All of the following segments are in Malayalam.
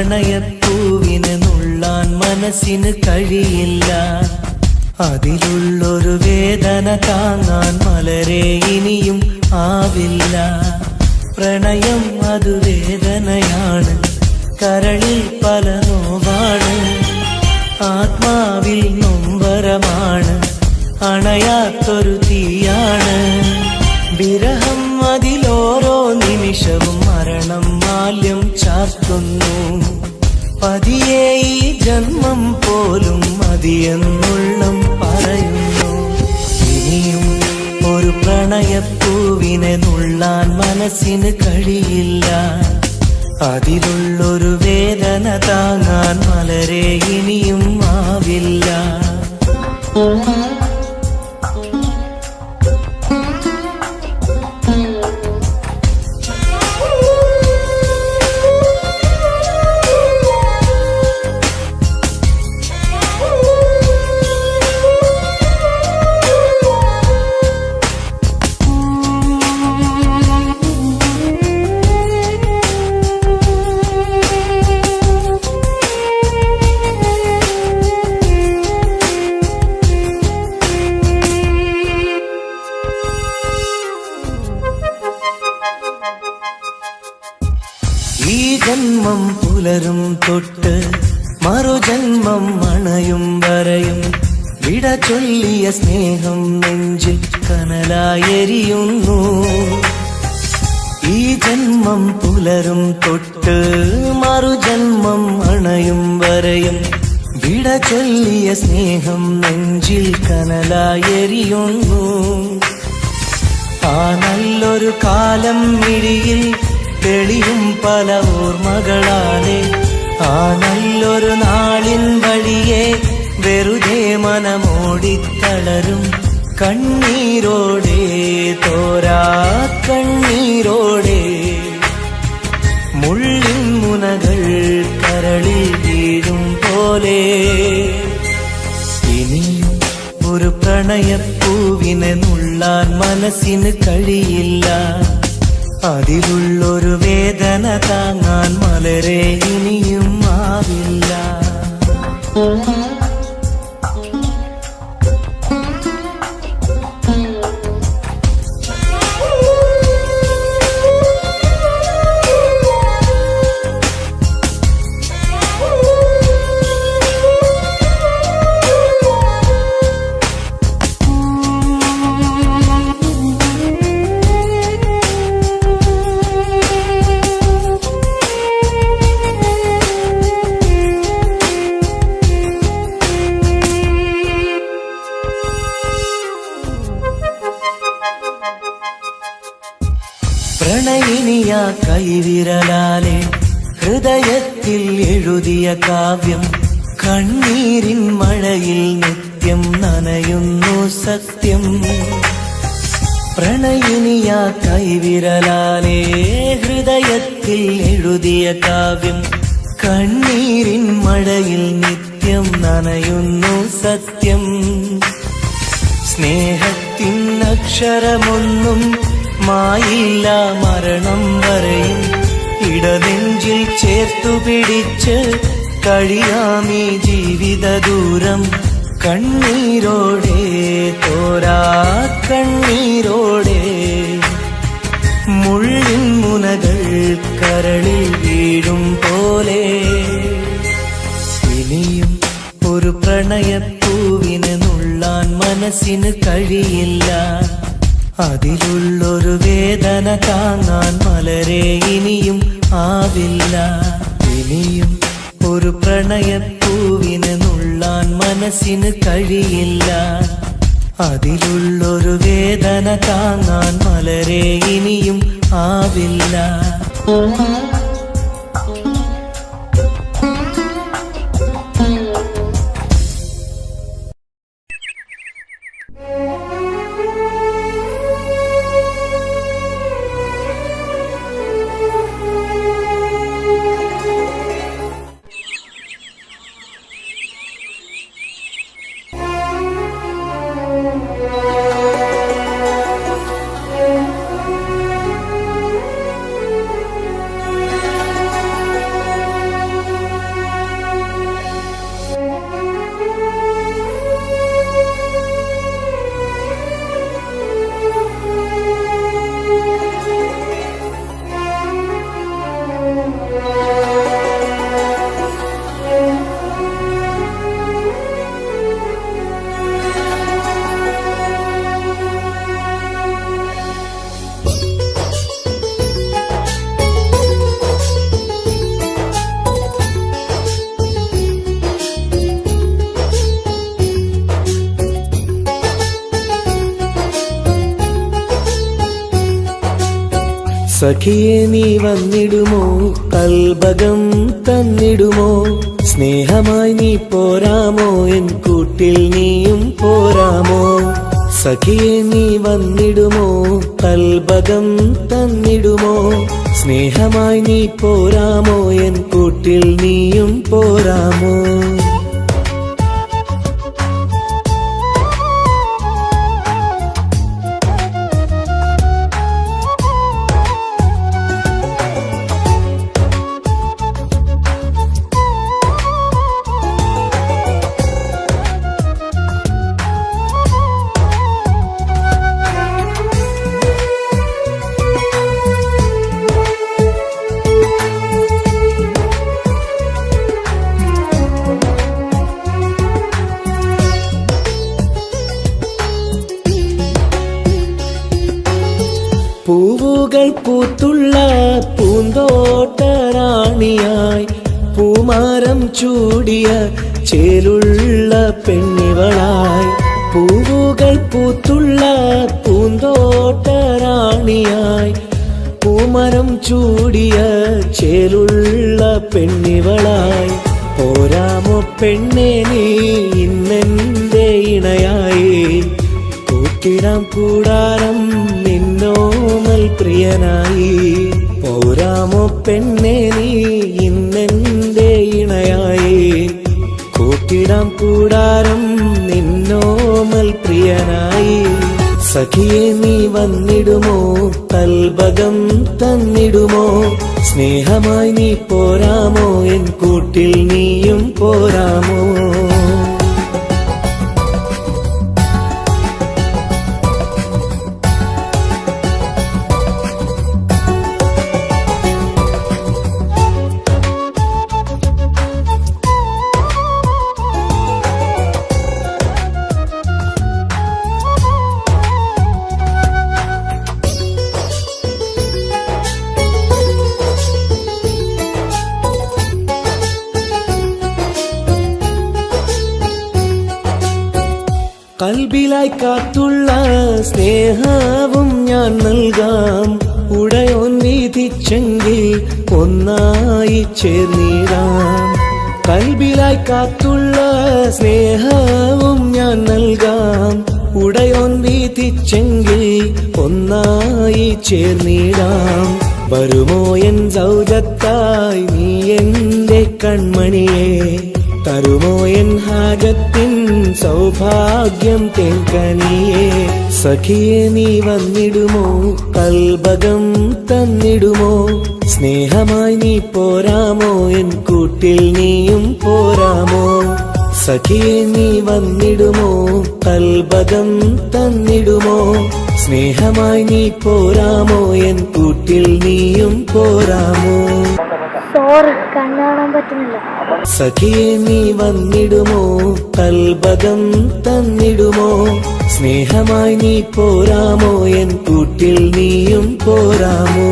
പ്രണയപ്പൂവിനെ നുള്ളാൻ മനസ്സിന് കഴിയില്ല. അതിലുള്ളൊരു വേദന താങ്ങാൻ മലരെ ഇനിയും ആവില്ല. പ്രണയം അത് വേദനയാണ്, കരളിൽ പല നോവാണ്, ആത്മാവിൽ നൊമ്പരമാണ്, അണയാത്തൊരു തീയാണ്. വിരഹം അതിലോരോ നിമിഷവും മരണം മാല്യം ചാർത്തുന്നു. പതിയെ ഈ ജന്മം പോലും മതിയെന്നുള്ളം പറയുന്നു. ഇനിയും ഒരു പ്രണയപ്പൂവിനെ നുള്ളാൻ മനസ്സിന് കഴിയില്ല. അതിലുള്ളൊരു വേദന താങ്ങാൻ മലരെ ഇനിയും ആവില്ല. ഈ ജന്മം പുലരും തൊട്ട് മറുജന്മം അണയും വരെയും വിട ചൊല്ലിയ സ്നേഹം നെഞ്ചിൽ കനലായെരിയുന്നു. ഈ ജന്മം പുലരും തൊട്ട് മറുജന്മം അണയും വരെയും വിട ചൊല്ലിയ സ്നേഹം നെഞ്ചിൽ കനലായെരിയുന്നു. ആ നല്ലൊരു കാലം മിഴിയിൽ തെളിയും പല ഓർമ്മകളാലെ, ആ നല്ലൊരു നാളിൻ വഴിയെ വെറുതെ മനമോടിത്തളരും കണ്ണീരോടെ, തോരാ കണ്ണീരോടെ. മുള്ളിൻ മുനകൾ കരളിൽ വീഴും പോലെ ഇനിയും ഒരു പ്രണയപ്പൂവിനെ നുള്ളാൻ മനസ്സിന് കഴിയില്ല. അതിലുള്ളൊരു വേദന താങ്ങാൻ മലരെ ഇനിയും ആവില്ല. പ്രണയിനിയ കൈവിരലാലെ ഹൃദയത്തിൽ എഴുതിയ കാവ്യം കണ്ണീരിൻ മഴയിൽ നിത്യം നനയുന്നു സത്യം. പ്രണയിനിയ കൈവിരലാലെ ഹൃദയത്തിൽ എഴുതിയ കാവ്യം കണ്ണീരിൻ മഴയിൽ നിത്യം നനയുന്നു സത്യം. സ്നേഹത്തിൻ അക്ഷരമൊന്നും മായില്ല മരണം വരെയും, ഇടനെഞ്ചിൽ ചേർത്തു പിടിച്ച് കഴിയാമീ ജീവിത ദൂരം കണ്ണീരോടെ, തോരാ കണ്ണീരോടെ. മുള്ളിൻ മുനകൾ കരളിൽ വീഴും പോലെ ഇനിയും ഒരു പ്രണയപ്പൂവിനെ നുള്ളാൻ മനസ്സിന് കഴിയില്ല. അതിലുള്ളൊരു വേദന താങ്ങാൻ മലരെ ഇനിയും ആവില്ല. ഇനിയും ഒരു പ്രണയപ്പൂവിനെ നുള്ളാൻ മനസ്സിന് കഴിയില്ല. അതിലുള്ളൊരു വേദന താങ്ങാൻ മലരെ ഇനിയും ആവില്ല. സഖിയെ നീ വന്നിടുമോ, കൽബകം തന്നിടുമോ, സ്നേഹമായി നീ പോരാമോ, എൻ കൂട്ടിൽ നീയും പോരാമോ. സഖിയെ നീ വന്നിടുമോ, കൽബകം തന്നിടുമോ, സ്നേഹമായി നീ പോരാമോ, എൻ കൂട്ടിൽ നീയും പോരാമോ. പൂവുകൾ പൂത്തുള്ള പൂന്തോട്ടറാണിയായി, പൂമാരം ചൂടിയ ചേലുള്ള പെണ്ണിവളായി. പൂവുകൾ പൂത്തുള്ള പൂന്തോട്ടറാണിയായി, പൂമരം ചൂടിയ ചേലുള്ള പെണ്ണിവളായി. പോരാമോ പെണ്ണെ നീ ഇന്നെന്റെ ഇണയായി, കൂട്ടിടാം കൂടാരം നിന്നോമൽ പ്രിയനായി. പോരാമോ പെണ്ണെ നീ ഇന്നെന്റെ ഇണയായി, കൂട്ടിടാം കൂടാരം നിന്നോമൽ പ്രിയനായി. സഖിയെ നീ വന്നിടുമോ, കൽബകം തന്നിടുമോ, സ്നേഹമായി നീ പോരാമോ, എൻ കൂട്ടിൽ നീയും പോരാമോ. കൽബിലായി കാത്തുള്ള സ്നേഹവും ഞാൻ നൽകാം, ഉടയോൻ വിധിച്ചെങ്കിൽ ഒന്നായി ചേർന്നിടാം. കൽബിലായി കാത്തുള്ള സ്നേഹവും ഞാൻ നൽകാം, ഉടയോൻ വിധിച്ചെങ്കിൽ ഒന്നായി ചേർന്നിടാം. വരുമോ എൻ സൗജത്തായി നീ എന്റെ കൺമണിയെ, തരുമോ എൻ ഹാജത്തിൻ സൗഭാഗ്യം തേൻകനിയേ. സഖിയെ നീ വന്നിടുമോ, കൽബകം തന്നിടുമോ, സ്നേഹമായി നീ പോരാമോ, എൻ കൂട്ടിൽ നീയും പോരാമോ. സഖിയെ നീ വന്നിടുമോ, കൽബകം തന്നിടുമോ, സ്നേഹമായി നീ പോരാമോ, എൻ കൂട്ടിൽ നീയും പോരാമോ. സോറി, കണ്ണാണാൻ പറ്റുന്നില്ല. സഖിയെ നീ വന്നിടുമോ, കൽബകം തന്നിടുമോ, സ്നേഹമായി നീ പോരാമോ, എൻ കൂട്ടിൽ നീയും പോരാമോ.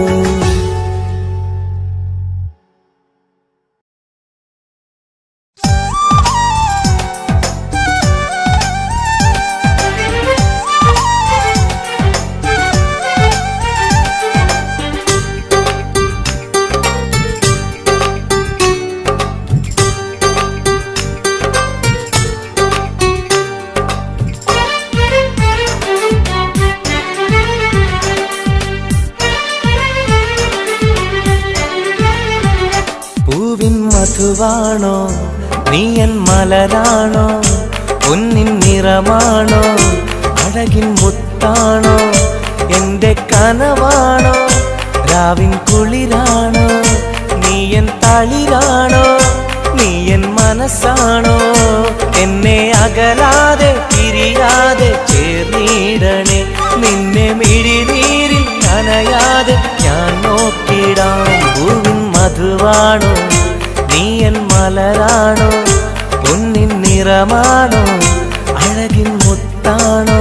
മധുവാണോ നീ എൻ മലരാണോ, പൊന്നിൻ നിറമാണോ, അഴകിൻ മുത്താണോ, എന്റെ കനവാണോ, രാവിൻ കുളിരാണോ, നീ എൻ തളിരാണോ, നീ എൻ മനസ്സാണോ, എന്നെ അകലാതെ പിരിയാതെ ചേർന്നിടണേ, നിന്നെ മിഴിനീരിൽ നനയാതെ ഞാൻ നോക്കിടാം. പൂവിൻ മധുവാണോ നീ എൻ മലരാണോ, പൊന്നിൻ നിറമാണോ, അഴകിൻ മുത്താണോ.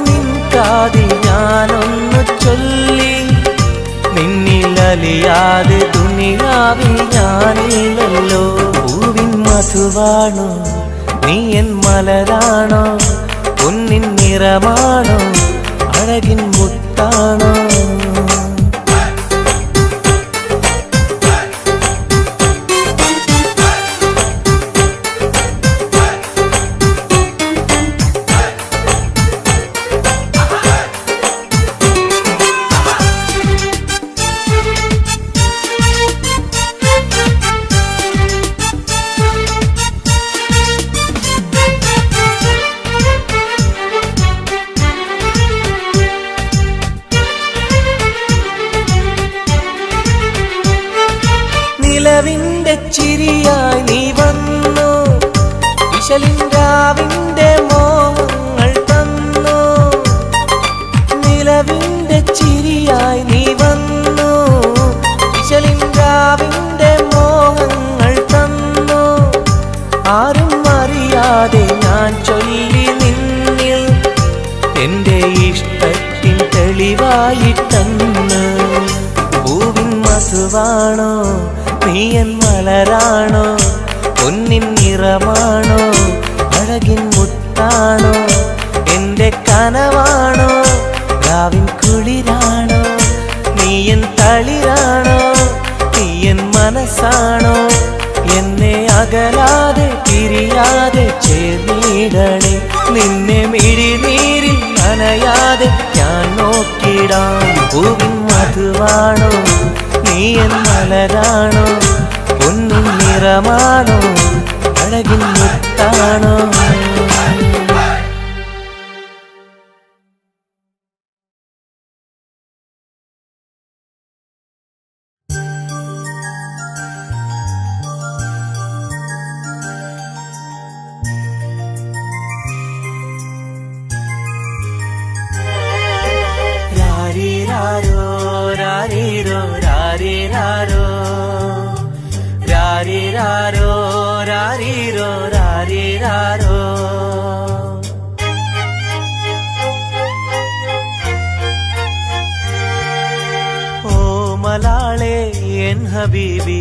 നിൻ കാതിൽ ഞാനൊന്നു ചൊല്ലി, നിന്നിലലിയാതെ ദുനിയാവിൽ ഞാനില്ലല്ലോ. പൂവിൻ മധുവാണോ നീ എൻ മലരാണോ, പൊന്നിൻ നിറമാണോ അഴകിൻ മുത്താണോ. നിലവിന്റെ ചിരിയായി നീ വന്നു, വിശലിൻരാവിന്റെ മോഹങ്ങൾ തന്നു. നിലവിന്റെ ചിരിയായി നീ വന്നു, വിശലിൻരാവിന്റെ മോഹങ്ങൾ തന്നു. ആരും അറിയാതെ ഞാൻ ചൊല്ലി നിന്നിൽ എന്റെ ഇഷ്ടത്തിൻ തെളിവായിട്ടെന്ന്. പൂവിൻ മധുവാണോ നീ എൻ മലരാണോ, പൊന്നിൻ നിറമാണോ അഴകിൻ മുത്താണോ. എന്റെ കനവാണോ രാവിൻ കുളിരാണോ, നീ എൻ തളിരാണോ, നീ എൻ മനസ്സാണോ. എന്നെ അകലാതെ പിരിയാതെ ചേർന്നിടണേ, നിന്നെ മിഴിനീരിൽ നനയാതെ ഞാൻ നോക്കിടാം. പൂവിൻ മധുവാണോ നീ എൻ മലരാണോ, പൊന്നിൻ നിറമാണോ അഴകിൻ മുത്താണോ. രാരിരാരോ രാരിരോ രാരിരാരോ, രാരിരാരോ രാരിരോ രാരിരാരോ. ഓ മലാളെ എൻ ഹബീബി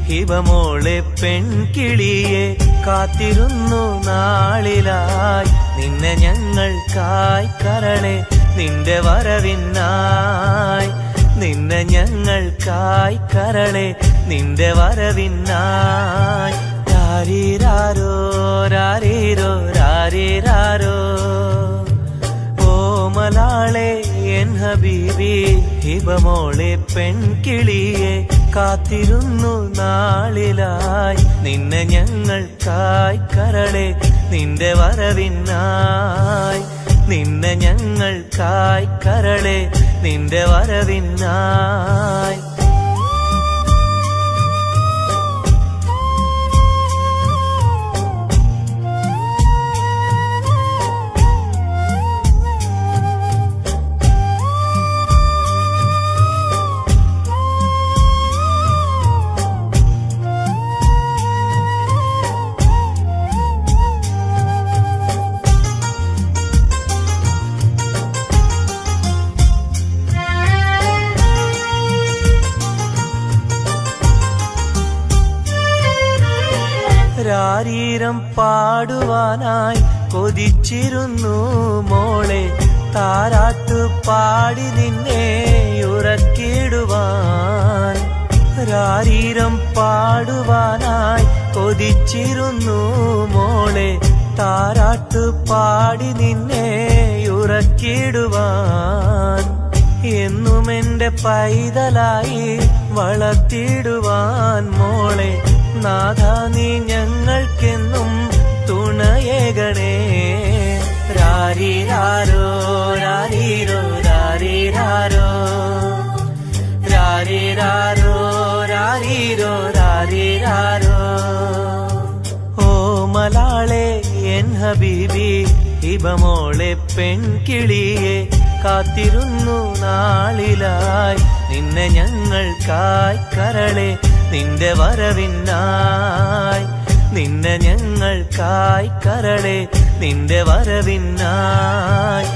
ഹിബമോളെ പെൺകിളിയെ, കാത്തിരുന്നു നാളിലായി നിന്നെ ഞങ്ങൾക്കായി കരളെ, നിന്റെ വരവിനായി നിന്നെ ഞങ്ങൾക്കായി കരളെ, നിന്റെ വരവിനായി. രാരിരാരോ രാരിരോ രാരിരാരോ. ഓ മലാളെ എൻ ഹബീബി ഹിബമോളെ പെൺകിളിയെ, കാത്തിരുന്നു നാളിലായി നിന്നെ ഞങ്ങൾക്കായി കരളെ, നിന്റെ വരവിനായി നിന്നെ ഞങ്ങൾക്കായി കരളെ, നിന്റെ വരവിനായി. രാരീരം പാടുവാനായി കൊതിച്ചിരുന്നു മോളെ, താരാട്ടു പാടി നിന്നെ ഉറക്കിടുവാൻ. രാരീരം പാടുവാനായി കൊതിച്ചിരുന്നു മോളെ, താരാട്ടു പാടി നിന്നെ ഉറക്കിടുവാൻ. എന്നും എന്റെ പൈതലായി വളർത്തിടുവാൻ മോളെ, നാഥാ നീ ഞങ്ങൾക്കെന്നും തുണയേകണേ. രാരിരാരോ രാരിരോ രാരിരാരോ, രാരിരാരോ രാരിരോ രാരിരാരോ. ഓ മലാളെ എൻ ഹബീബി ഹിബമോളെ പെൺകിളിയെ, കാത്തിരുന്നു നാളിലായി നിന്നെ ഞങ്ങൾക്കായി കരളെ, നിന്റെ വരവിനായി നിന്നെ ഞങ്ങൾക്കായി കരളെ, നിന്റെ വരവിനായി.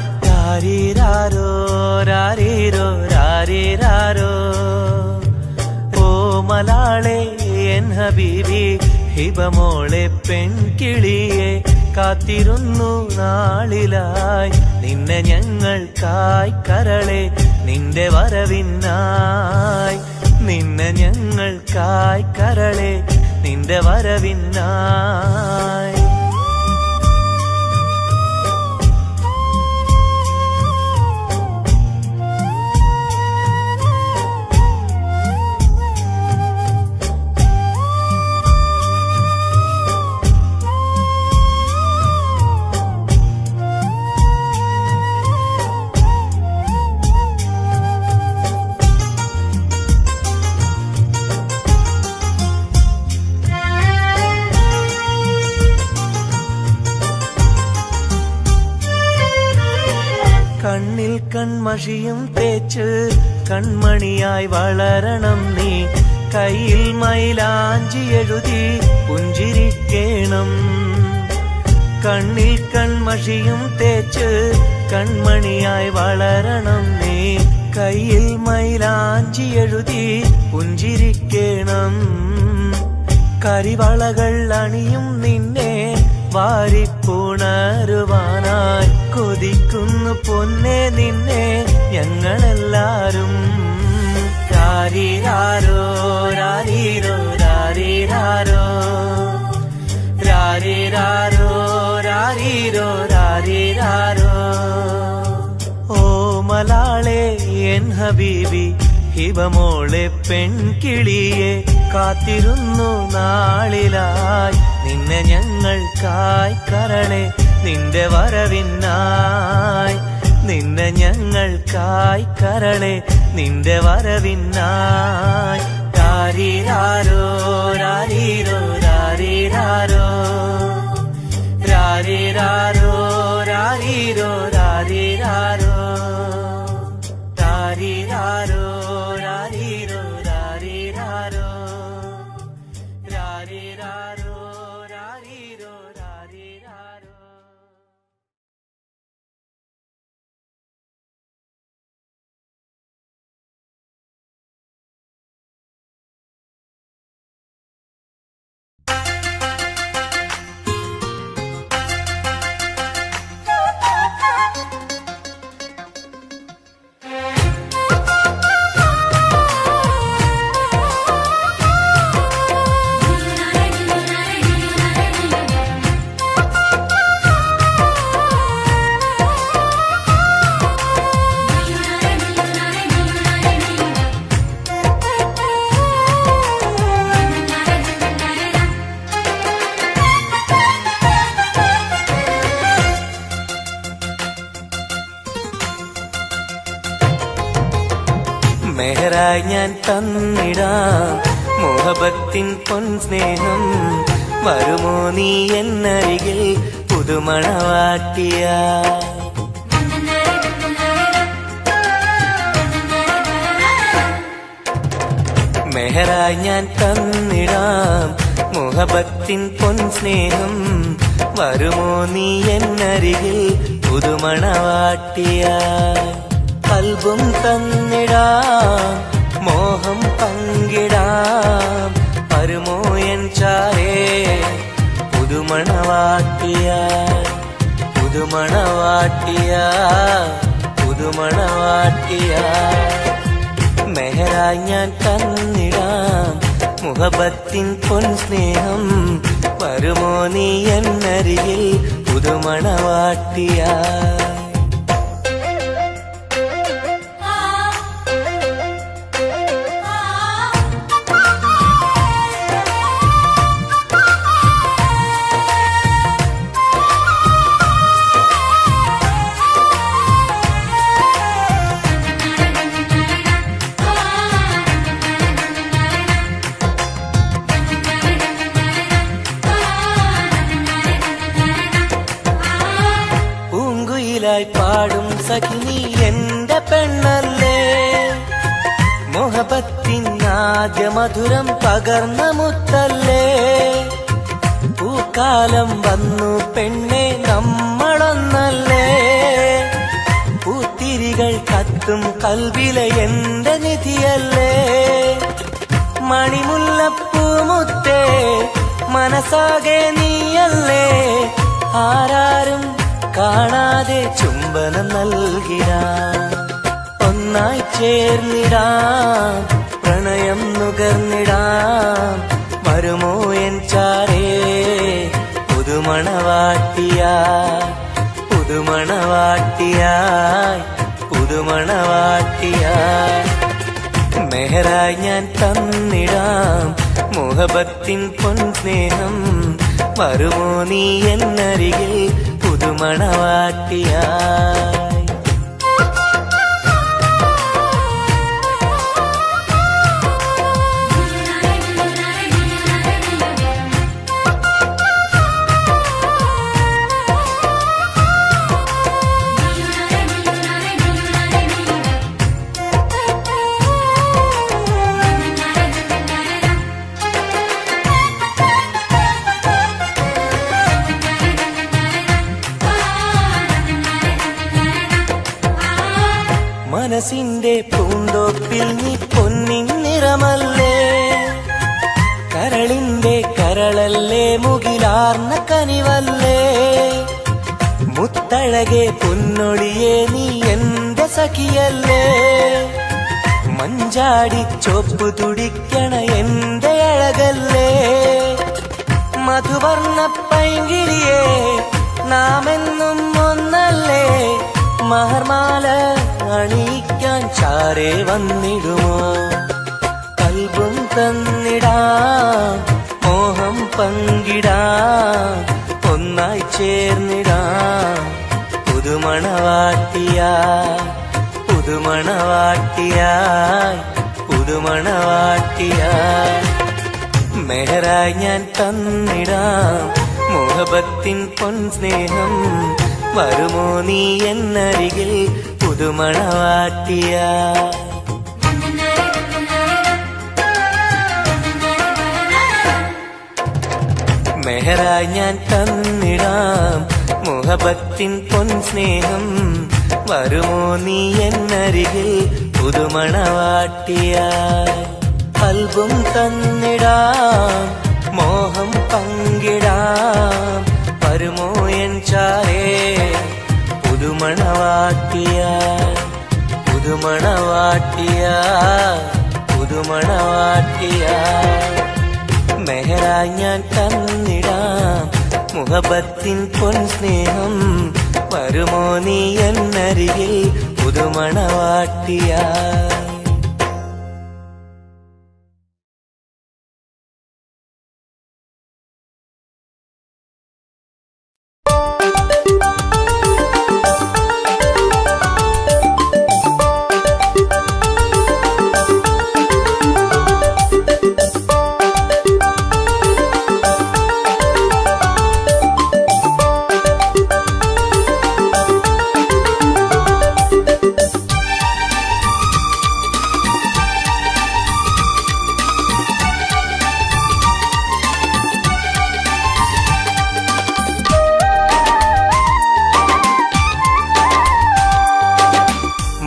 രാരീരാരോ രാരീരോ രാരീരാരോ ഓ മലാളെ എൻ ഹബീബി ഹിബമോളെ പെൺകിളിയെ കാത്തിരുന്നു നാളിലായി നിന്നെ ഞങ്ങൾക്കായി കരളെ നിന്റെ വരവിനായി നിന്നെ ഞങ്ങൾക്കായി കരളെ നിന്റെ വരവിനായി കണ്ണിൽ കൺമഷിയും തേച്ച് കൺമണിയായി വളരണം നീ കയ്യിൽ മൈലാഞ്ചി എഴുതി പുഞ്ചിരിക്കേണം കണ്ണിൽ കൺമഷിയും തേച്ച് കൺമണിയായി വളരണം നീ കയ്യിൽ മൈലാഞ്ചി എഴുതി പുഞ്ചിരിക്കേണം കരിവളകൾ അണിയും നിന്നെ വാരിപ്പുണരുവാനായി കൊതിക്കുന്നു പൊന്നെ നിന്നെ ഞങ്ങളെല്ലാരും രാരീരാരോ രാരീരോ രാരീരാരോ രാരീരാരോ രാരീരോ രാരീരാരോ ഓ മലാളെ എൻ ഹബീബി ഹിബമോളെ പെൺകിളിയെ കാത്തിരുന്നു നാളിലായി നിന്നെ ഞങ്ങൾക്കായി കരളെ നിന്റെ വരവിനായി നിന്നെ ഞങ്ങൾക്കായി കരളെ നിന്റെ വരവിനായി രാരീരാരോ രാരീരോ രാരീരാരോ രാരീരാരോ രാരീരോ രാരീരാരോ രാരീരാരോ രാരീരോ രാരീരാരോ രാരീരാരോ രാരീരോ രാരീരാരോ മെഹറായി ഞാൻ തന്നിടാം മോഹബത്തിൻ പൊൻസ്നേഹം വരുമോ നീ എന്നരികിൽ പുതുമണവാട്ടിയ മെഹറായി ഞാൻ തന്നിടാം മോഹബത്തിൻ പൊൻസ്നേഹം വരുമോ നീ എന്നരികിൽ പുതുമണവാട്ടിയ കൽബും തന്നിടാം മോഹം പങ്കിടാം വരുമോ എൻ ചാരേ പുതുമണവാട്ടിയ പുതുമണവാട്ടിയ പുതുമണവാട്ടിയ മെഹറായി ഞാൻ തന്നിടാം മുഹബത്തിൻ പൊൻസ്നേഹം വരുമോ നീ എന്നരികിൽ പുതുമണവാട്ടിയ പാടും സഖിനി എന്റെ പെണ്ണല്ലേ മോഹബത്തിൻ ആദ്യ മധുരം പകർന്ന മുത്തല്ലേ പൂക്കാലം വന്നു പെണ്ണെ നമ്മളൊന്നല്ലേ ചിരികൾ കത്തും കൽവിലെ എന്റെ നിധിയല്ലേ മണിമുല്ലപ്പൂമുത്തേ മനസ്സാകെ നീയല്ലേ ആരാരും കാണാതെ ചുംബനം നൽകിടാം ഒന്നായി ചേർന്നിടാം പ്രണയം നുകർന്നിടാം വരുമോ എൻ ചാരേ പുതുമണവാട്ടിയായി പുതുമണവാട്ടിയായി പുതുമണവാട്ടിയായി മെഹറായി ഞാൻ തന്നിടാം മുഹബത്തിൻ പൊൻസ്നേഹം വരുമോ നീ എന്നരികിൽ പുതുമണവാട്ടിയായി മനസ്സിന്റെ പൂന്തോപ്പിൽ നീ പൊന്നിൻ നിറമല്ലേ കരളിന്റെ കരളല്ലേ മുകിലാർന്ന കനിവല്ലേ മുത്തഴകെ പൊന്നൊളിയെ നീ എന്റെ സഖിയല്ലേ മഞ്ചാടി ചോപ്പു തുടിക്കണ എന്റെ അഴകല്ലേ മധുവർണ്ണ പൈങ്കിളിയെ നാമെന്നും ഒന്നല്ലേ മഹർമാല അണിയിക്കാൻ ചാരേ വന്നിടുമോ കൽബും തന്നിടാം മോഹം പങ്കിടാം ഒന്നായി ചേർന്നിടാം പുതുമണവാട്ടിയായി പുതുമണവാട്ടിയായി പുതുമണവാട്ടിയായി മെഹറായി ഞാൻ തന്നിടാം മുഹബത്തിൻ പൊൻസ്നേഹം വരുമോ നീ എന്നരികിൽ പുതുമണവാട്ടിയായി മെഹറായി ഞാൻ തന്നിടാം മുഹബത്തിൻ പൊൻസ്നേഹം വരുമോ നീ എന്നരികിൽ പുതുമണവാട്ടിയായി കൽബും തന്നിടാം മോഹം പങ്കിടാം വരുമോ എൻ ചാരേ പുതുമണവാട്ടിയായി പുതുമണവാട്ടിയായി പുതുമണവാട്ടിയായി മെഹറായി ഞാൻ തന്നിടാം മുഹബത്തിൻ പൊൻസ്നേഹം വരുമോ നീ എന്നരികിൽ പുതുമണവാട്ടിയായി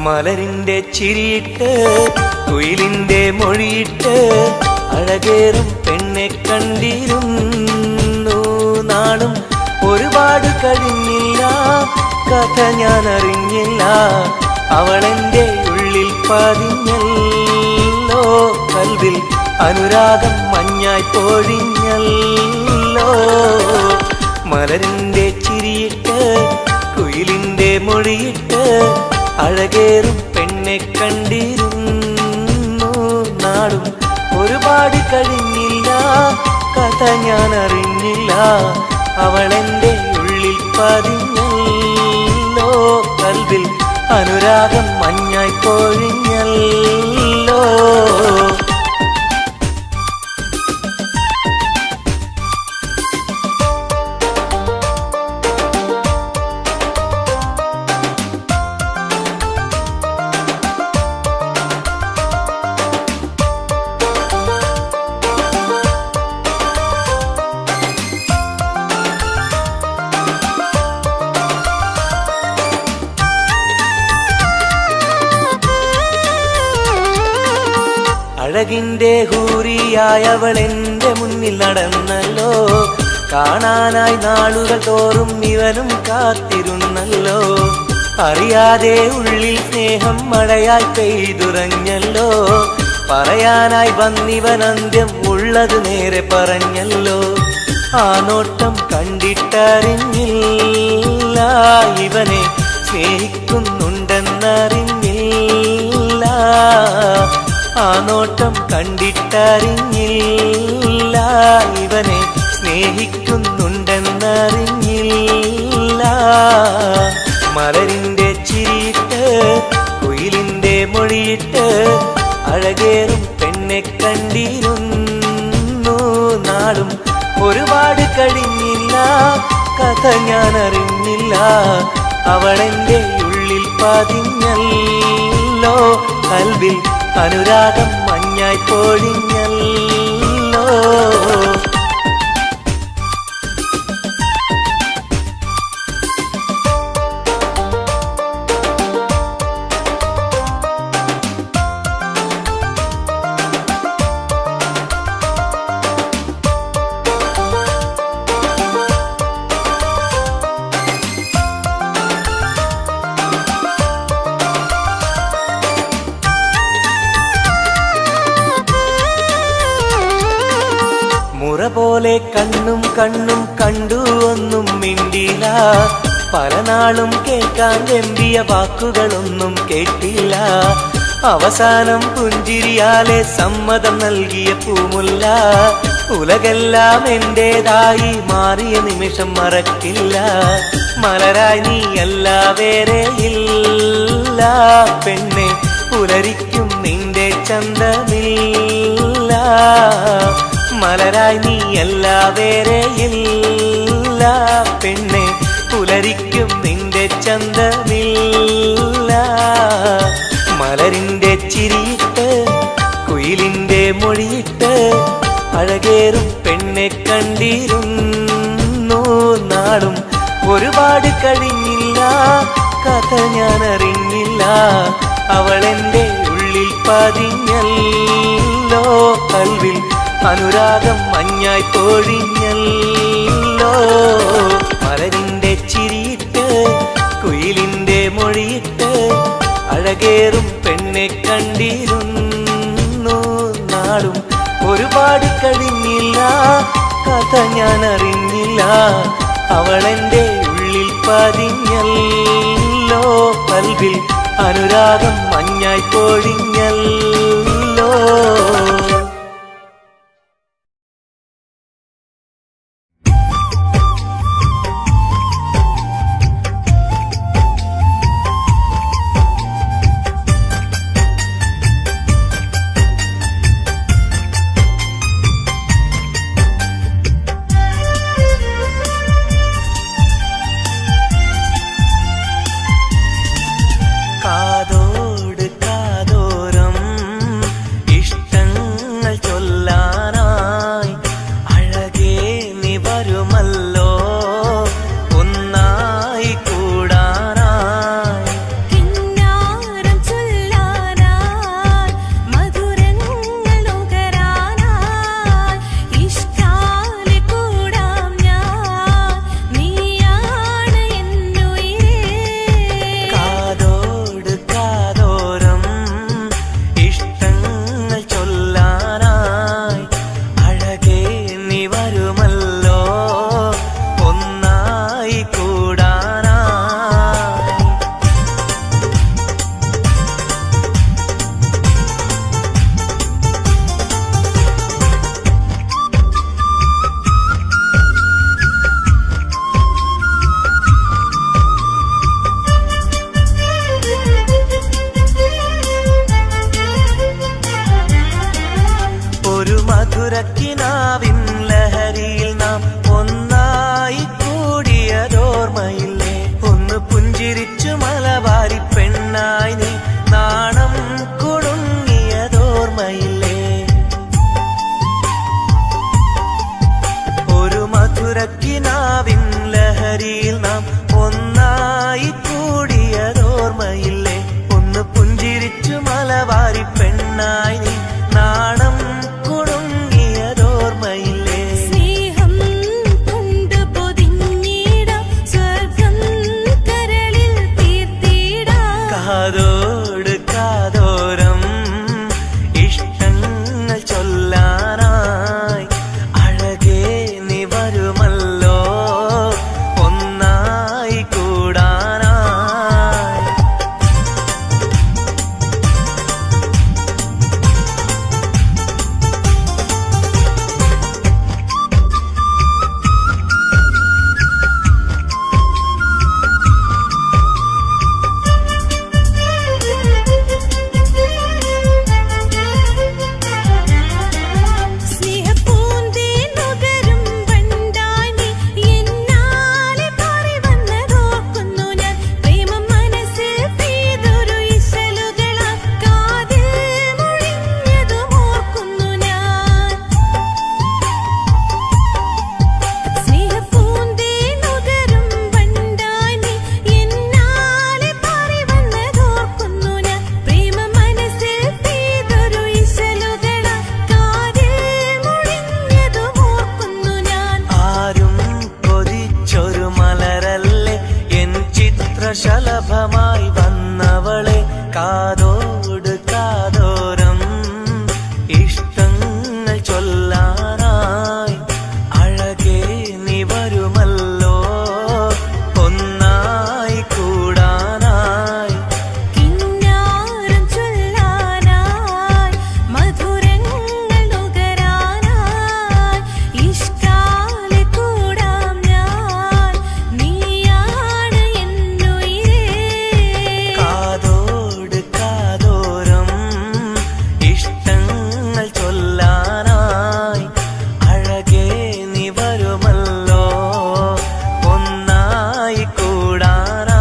മലരിന്റെ ചിരിയിട്ട് കുയിലിന്റെ മൊഴിയിട്ട് അഴകേറും പെണ്ണെ കണ്ടിരുന്നു നാളും ഒരുപാട് കഴിഞ്ഞില്ല കഥ ഞാൻ അറിഞ്ഞില്ല അവളെന്റെ ഉള്ളിൽ പതിഞ്ഞല്ലോ കൽവിൽ അനുരാഗം മഞ്ഞായി പൊഴിഞ്ഞല്ലോ മലരിന്റെ ചിരിയിട്ട് കുയിലിന്റെ മൊഴിയിട്ട് അഴകേറും പെണ്ണെ കണ്ടിരുന്നു നാളും ഒരുപാട് കഴിഞ്ഞില്ല കഥ ഞാൻ അറിഞ്ഞില്ല അവളെന്റെ ഉള്ളിൽ പതിഞ്ഞല്ലോ കൽവിൽ അനുരാഗം മഞ്ഞായി പൊഴിഞ്ഞല്ലോ അഴകിന്റെ ഹൂറിയായവൾ എന്റെ മുന്നിൽ നടന്നല്ലോ. കാണാനായി നാളുകൾ തോറും ഇവനും കാത്തിരുന്നല്ലോ. അറിയാതെ ഉള്ളിൽ സ്നേഹം മഴയായി പെയ്തുറഞ്ഞല്ലോ. പറയാനായി വന്നിവൻ അന്ത്യം ഉള്ളത് നേരെ പറഞ്ഞല്ലോ. ആ നോട്ടം കണ്ടിട്ടറിഞ്ഞില്ല ഇവനെ സ്നേഹിക്കുന്നുണ്ടെന്നറിഞ്ഞില്ല. ആ നോട്ടം കണ്ടിട്ടറിഞ്ഞില്ല ഇവനെ സ്നേഹിക്കുന്നുണ്ടെന്നറിഞ്ഞില്ല. മലരിന്റെ ചിരിയിട്ട് കുയിലിന്റെ മൊഴിയിട്ട് അഴകേറും പെണ്ണെ കണ്ടിരുന്നു. നാളും ഒരുപാട് കഴിഞ്ഞില്ല, കഥ ഞാൻ അറിഞ്ഞില്ല. അവളെന്റെ ഉള്ളിൽ പതിഞ്ഞല്ലോ. കൽവിൽ അനുരാഗം മഞ്ഞായി പൊഴിഞ്ഞല്ലോ. മുറ പോലെ കണ്ണും കണ്ണും കണ്ടു ഒന്നും മിണ്ടില്ല. പല നാളും കേൾക്കാൻ വെമ്പിയ വാക്കുകളൊന്നും കേട്ടില്ല. അവസാനം പുഞ്ചിരിയാലെ സമ്മതം നൽകിയ പൂമുല്ല. ഉലകെല്ലാം എന്റേതായി മാറിയ നിമിഷം മറക്കില്ല. മലരായി നീയല്ല വേറെ ഇല്ല പെണ്ണെ, പുലരിക്കും നിന്റെ ചന്തമില്ല. മലരായി നീയല്ല വേറെ ഇല്ല പെണ്ണെ, പുലരിക്കും നിന്റെ ചന്തമില്ല. മലരിന്റെ ചിരിയിട്ട് കുയിലിന്റെ മൊഴിയിട്ട് അഴകേറും പെണ്ണെ കണ്ടിരുന്നു. നാളും ഒരുപാട് കഴിഞ്ഞില്ല, കഥ ഞാൻ അറിഞ്ഞില്ല. അവളെന്റെ ഉള്ളിൽ പതിഞ്ഞല്ലോ. കൽവിൽ അനുരാഗം മഞ്ഞായി പൊഴിഞ്ഞല്ലോ. മലരിന്റെ ചിരിയിട്ട് കുയിലിന്റെ മൊഴിയിട്ട് അഴകേറും പെണ്ണെ കണ്ടിരുന്നു. നാളും ഒരുപാട് കഴിഞ്ഞില്ല, കഥ ഞാൻ അറിഞ്ഞില്ല. അവളെന്റെ ഉള്ളിൽ പതിഞ്ഞല്ലോ. കൽവിൽ അനുരാഗം മഞ്ഞായി പൊഴിഞ്ഞല്ലോ. കാതോട് കാതോരം ഇഷ്ടങ്ങൾ ചൊല്ലാനായി അഴകേ നീ വരുമല്ലോ ഒന്നായി കൂടാനായി. കിന്നാരം ചൊല്ലാനായി മധുരങ്ങൾ നുകരാനായി ഇഷ്ടാലെ കൂടാം ഞാൻ, നീയാണ് എന്നുയിരേ. കാതോട് കാതോരം ഇഷ്ടങ്ങൾ ചൊല്ലാനായി അഴകേ നീ വരുമല്ലോ ഒന്നായി കൂടാനായി. ഒരു മധുരക്കിനാവിൻ ലഹരിയിൽ നാം ഒന്നായി കൂടിയതോർമ്മയില്ലേ. ഒന്ന് പുഞ്ചിരിച്ചു മലബാരി പെണ്ണായി നീ നാണം കുടുങ്ങിയതോർമ്മയില്ലേ. ഒരു മധുരക്കിനാവിൻ ലഹരിയിൽ നാം ഒന്നായി കൂടിയതോർമ്മയില്ലേ. ഒന്ന് പുഞ്ചിരിച്ചു മലബാരി പെണ്ണായി നീ നാണം കാതോട് കാതോരം ഇഷ്ടങ്ങൾ ചൊല്ലാനായി അഴകേ നീ വരുമല്ലോ ഒന്നായി കൂടാനായി. ശലഭമായി വന്നവളെ കാതോട് കാതോരം ഇഷ്ടങ്ങൾ ചൊല്ലാനായി അഴകേ നീ വരുമല്ലോ ഒന്നായി കൂടാനായി. കിന്നാരം ചൊല്ലാനായി മധുരങ്ങൾ നുകരാനായി ഇഷ്കാലെ കൂടാം ഞാൻ നീയാണ് കാതോട് കാതോരം ഇഷ്ടങ്ങൾ ചൊല്ലാനായി അഴകേ നീ വരുമല്ലോ ഒന്നായി കൂടാനായി.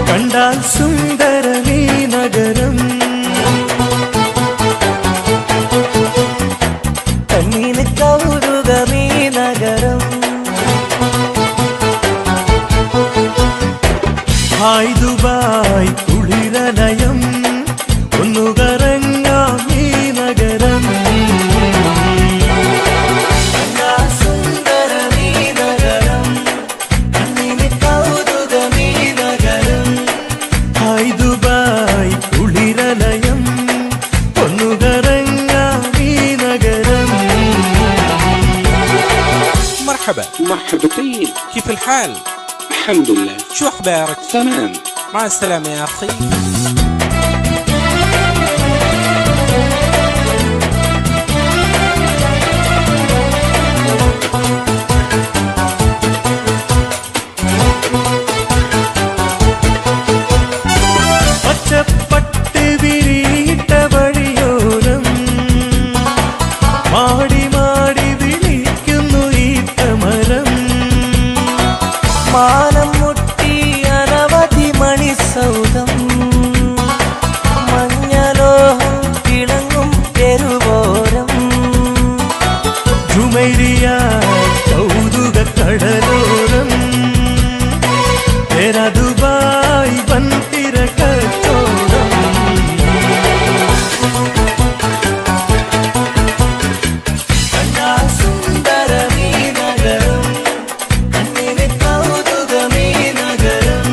കണ്ടാൽ സുന്ദരമീ നഗരം കണ്ണീന് കൗതുകമീ നഗരം. ഹായ് ദുബായ് കുളിരലയം ഒന്നു കറങ്ങാം ഈ നഗരം. കണ്ടാൽ സുന്ദരമീ നഗരം കണ്ണീന് കൗതുകമീ നഗരം. ഹായ് ദുബായ് കുളിരലയം ഒന്നു കറങ്ങാം ഈ നഗരം. مرحبا. مرحبتين. كيف الحال؟ الحمد لله. شو أخبارك؟ تمام. مع السلامة يا أخي. പച്ചപ്പട്ട് വിരിയിട്ട വഴിയോരം മാടി മാടി വിളിക്കുന്നു ഈ തമരം. മാനം മുട്ടി അനവധി മണിസൗധം മഞ്ഞലോഹം തിളങ്ങും തെരുവോരം. ജുമൈരിയ കൗതുക കടലോരം तेरा दुबाई बनतिर कचोरम. കണ്ടാ സുന്ദരമീ നഗരം കണ്ണിന് കൗതുകമീ നഗരം.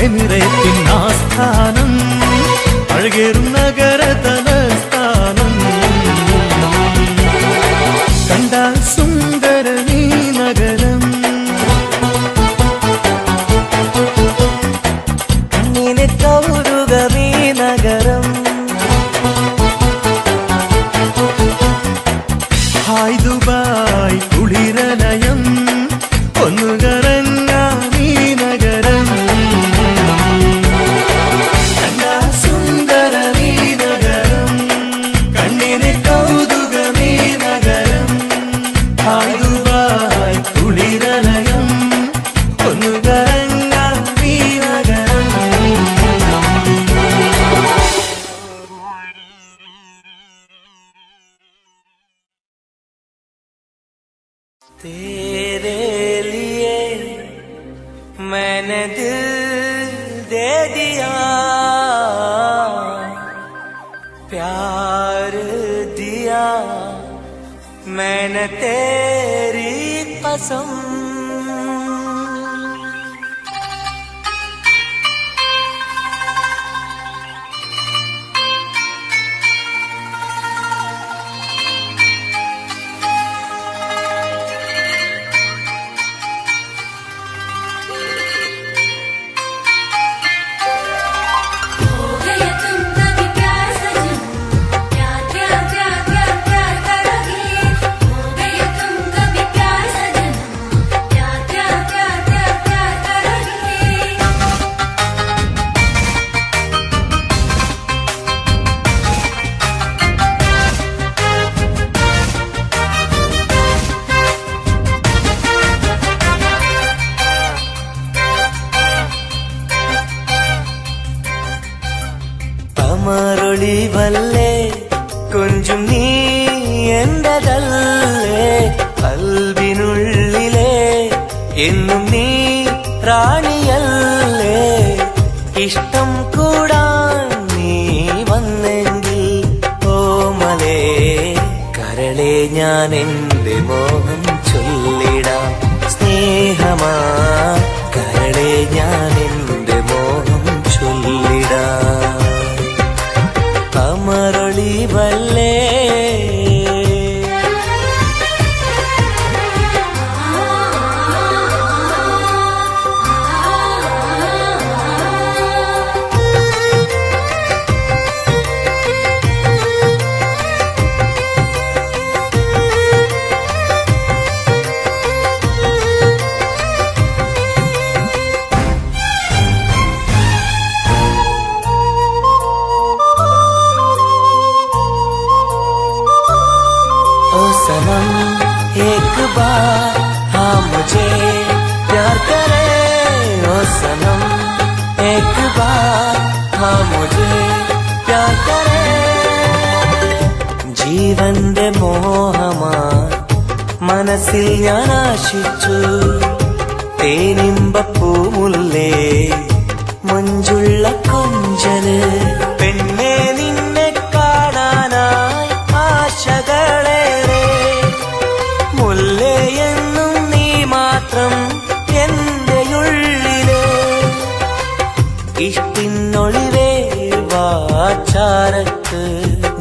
എമിറേറ്റിൻ ആസ്ഥാനം അഴകേറും നഗര തലസ്ഥാനം കണ്ടാൽ സുന്ദരമീ നഗരം കണ്ണിനെ കൗതുകമീ നഗരം ഹായ് ദുബായ് കുളിരലയം ഒന്നുകറങ്ങാമീ നഗരം കണ്ടാ സുന്ദരമീ നഗരം കണ്ണിന് കൗതുകമീ നഗരം ഹായ് ദുബായ് കുളിരലയം ഒന്നുകറങ്ങാമീ നഗരം तेरे लिए मैंने दिल दे दिया प्यार दिया मैंने तेरी कसम അമരൊളിവല്ലേ കൊഞ്ചും നീ എന്റതല്ലേ കൽവിനുള്ളിലെ എന്നും നീ റാണിയല്ലേ ഇഷ്ടം കൂടാൻ നീ വന്നെങ്കിൽ ഓമലേ കരളെ ഞാൻ എന്റെ മോഹം ചൊല്ലിടാം സ്നേഹമാ കരളെ ഞാൻ എന്റെ മോഹം ചൊല്ലിടാം അമരൊളിവല്ലേ सनम एक बार हाँ मुझे प्यार करे ओ सनम एक बार हाँ मुझे प्यार करे ജീവന്റെ മോഹമാ മനസ്സിൽ ഞാൻ ആശിച്ചു തേനിമ്പപ്പൂമുല്ലേ മഞ്ചുള്ള കൊഞ്ചല് പെണ്ണെ നിന്നെ കാണാനായി ആശകളേറെ മുല്ലയെന്നും നീ മാത്രം എന്റെ ഉള്ളിലെ ഇഷ്ടിനൊളിവേ വാചാരത്ത്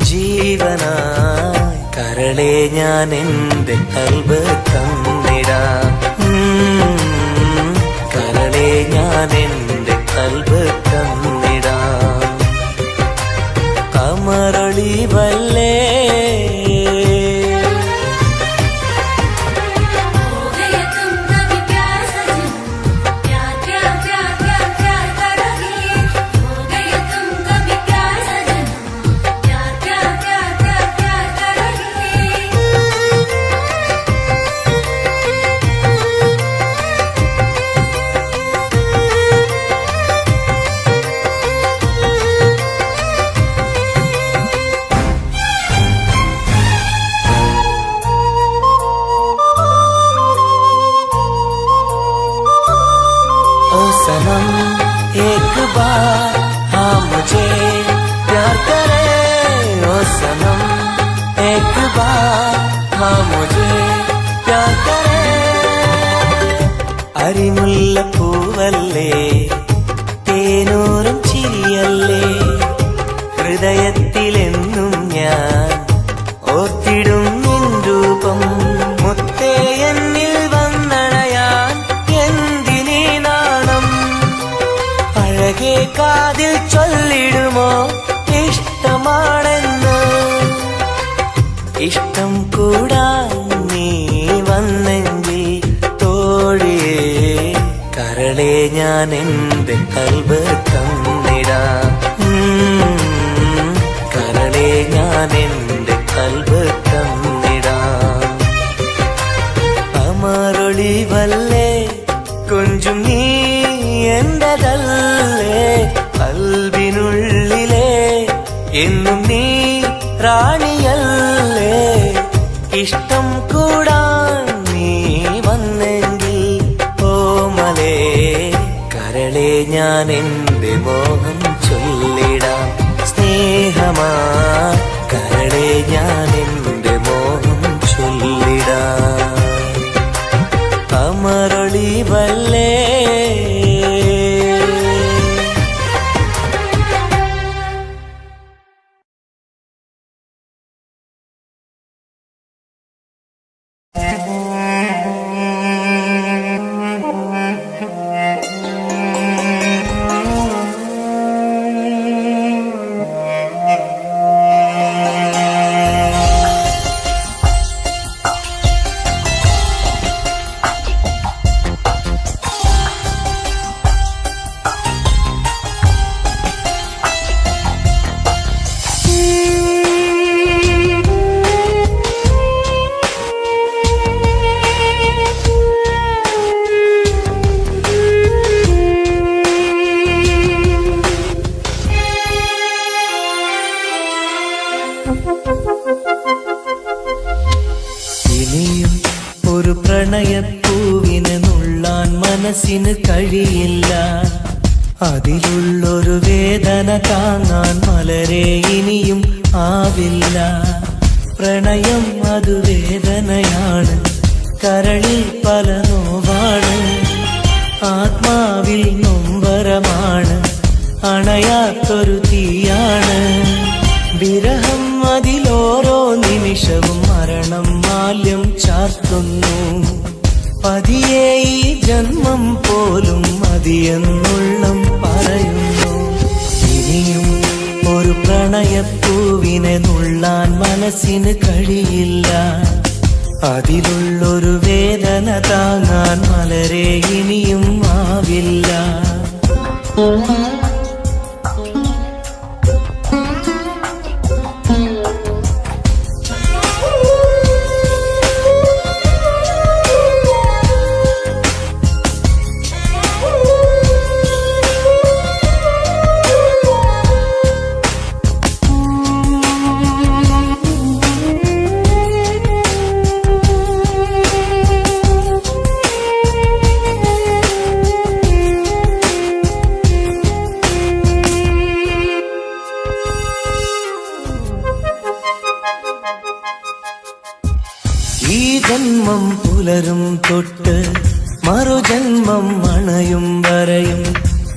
ജീവനായി കരളെ ഞാൻ എന്റെ കൽബ് തന്നിടാം കരളെ ഞാൻ എന്റെ കൽബ് തന്നിടാം അമരൊളിവല്ലേ सनम एक बार हाँ मुझे प्यार करे ओ सनम एक बार हाँ मुझे प्यार करे അരിമുല്ലപ്പൂവല്ലേ കൂടാൻ നീ വന്നെങ്കിൽ തോഴിയേ കരളെ ഞാൻ എന്റെ കൽബ് തന്നിടാം. കരളെ ഞാൻ എന്റെ കൽബ് തന്നിടാം. അമരൊളിവല്ലേ കൊഞ്ചും നീ എന്റതല്ലേ, കൽബിനുള്ളിലെ എന്നും നീ റാണിയല്ലേ. ഇഷ്ടം കൂടാൻ നീ വന്നെങ്കിൽ ഓമലേ കരളെ ഞാൻ എന്റെ മോഹം ചൊല്ലിടാം. സ്നേഹമാ കരളെ ഞാൻ എന്റെ മോഹം ചൊല്ലിടാം. അമരൊളിവല്ലേ ഇനിയും ഒരു പ്രണയപ്പൂവിനെ നുള്ളാൻ മനസ്സിന് കഴിയില്ല. അതിലുള്ളൊരു വേദന താങ്ങാൻ മലരെ ഇനിയും ആവില്ല. പ്രണയം അത് വേദനയാണ്, കരളിൽ പല നോവാണ്, ആത്മാവിൽ നൊമ്പരമാണ്, അണയാത്തൊരു തീയാണ്. വിരഹം അതിലോരോ നിമിഷവും മരണം മാല്യം ചാർത്തുന്നു. പതിയെ ഈ ജന്മം പോലും മതിയെന്നുള്ളം പറയുന്നു. ഇനിയും ഒരു പ്രണയപ്പൂവിനെ നുള്ളാൻ മനസ്സിന് കഴിയില്ല. അതിലുള്ളൊരു വേദന താങ്ങാൻ മലരെ ഇനിയും ആവില്ല. ഈ ജന്മം പുലരും തൊട്ട് മറുജന്മം അണയും വരെയും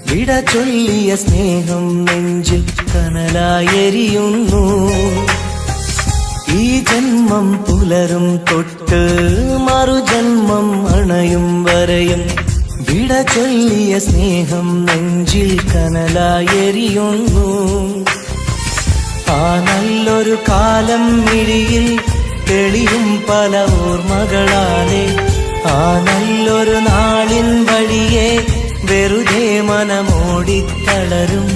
വിട ചൊല്ലിയ സ്നേഹം നെഞ്ചിൽ കനലായെരിയുന്നു. ഈ ജന്മം പുലരും തൊട്ട് മറുജന്മം അണയും വരെയും വിട ചൊല്ലിയ സ്നേഹം നെഞ്ചിൽ കനലായെരിയുന്നു. ആ നല്ലൊരു കാലം മിഴിയിൽ തെളിയും പല ഓർമ്മകളാലെ, ആ നല്ലൊരു നാളിൻ വഴിയെ വെറുതെ മനമോടിത്തളരും